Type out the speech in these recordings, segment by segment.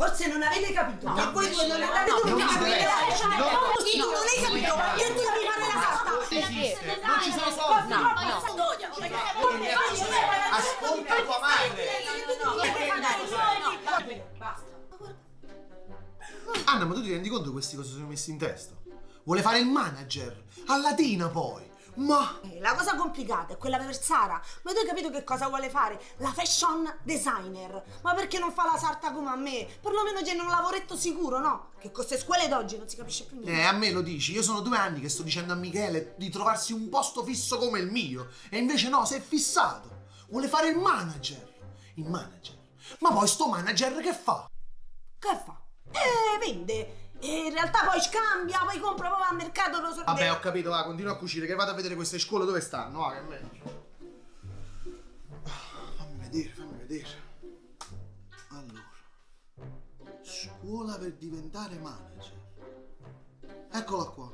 Forse non avete capito che voi due non avete capito. Non hai capito che tu devi fare la carta. Non ci sono soldi. Ascolta tua madre. Basta. Anna, ma tu ti rendi conto che questi cosa sono messi in testa? Vuole fare il manager, a latina poi. Ma La cosa complicata è quella per Sara. Ma tu hai capito che cosa vuole fare? La fashion designer. Ma perché non fa la sarta come a me? Perlomeno c'è un lavoretto sicuro, no? Che con queste scuole d'oggi non si capisce più niente. a me lo dici, io sono 2 anni che sto dicendo a Michele di trovarsi un posto fisso come il mio. E invece no, si è fissato. Vuole fare il manager. Il manager. Ma poi sto manager che fa? Che fa? Vende. E in realtà poi scambia, poi compra, poi va al mercato. Vabbè, ho capito, va, continua a cucire, che vado a vedere queste scuole dove stanno, va, che è meglio. Fammi vedere. Allora, scuola per diventare manager. Eccola qua.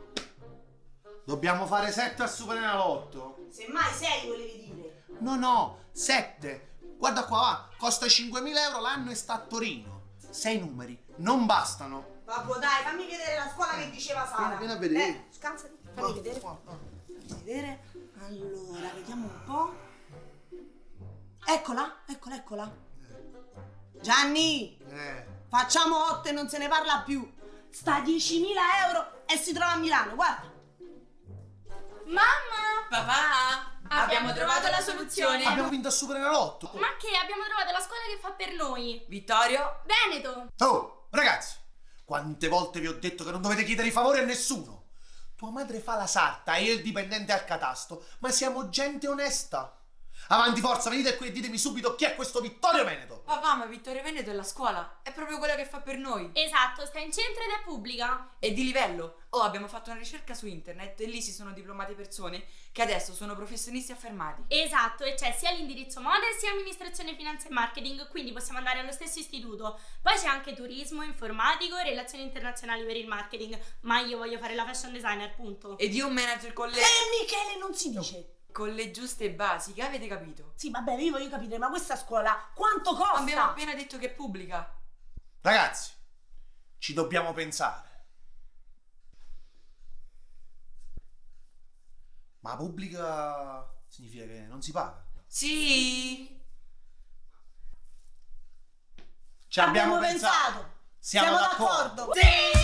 Dobbiamo fare 7 a Superenalotto. Semmai 6 volevi dire. No, 7. Guarda qua, va, costa 5.000 euro l'anno e sta a Torino. 6 numeri, non bastano. Vabbè, dai, fammi vedere la scuola che diceva Sara. Vieni a vedere. Scansati, fammi vedere. Fammi vedere. Allora, vediamo un po'. Eccola. Gianni, facciamo 8 e non se ne parla più. Sta a 10.000 euro e si trova a Milano, guarda. Mamma! Papà, abbiamo trovato la soluzione. Abbiamo vinto a Superenalotto. Ma che? Abbiamo trovato la scuola che fa per noi. Vittorio, Veneto! Oh, ragazzi, quante volte vi ho detto che non dovete chiedere i favori a nessuno? Tua madre fa la sarta e io il dipendente al catasto, ma siamo gente onesta. Avanti, forza, venite qui e ditemi subito chi è questo Vittorio Veneto. papà, ma Vittorio Veneto è la scuola. È proprio quella che fa per noi. Esatto, sta in centro ed è pubblica. E di livello. Oh, abbiamo fatto una ricerca su internet e lì si sono diplomate persone che adesso sono professionisti affermati. Esatto, e c'è sia l'indirizzo moda sia amministrazione, finanza e marketing, quindi possiamo andare allo stesso istituto. Poi c'è anche turismo, informatico, relazioni internazionali per il marketing, ma io voglio fare la fashion designer, punto. E di un manager con le... Michele, non si dice. con le giuste basi, avete capito? Sì, vabbè, io voglio capire, ma questa scuola quanto costa? Abbiamo appena detto che è pubblica. Ragazzi, ci dobbiamo pensare. Ma pubblica significa che non si paga. Sì. Ci abbiamo pensato. Siamo d'accordo. Sì!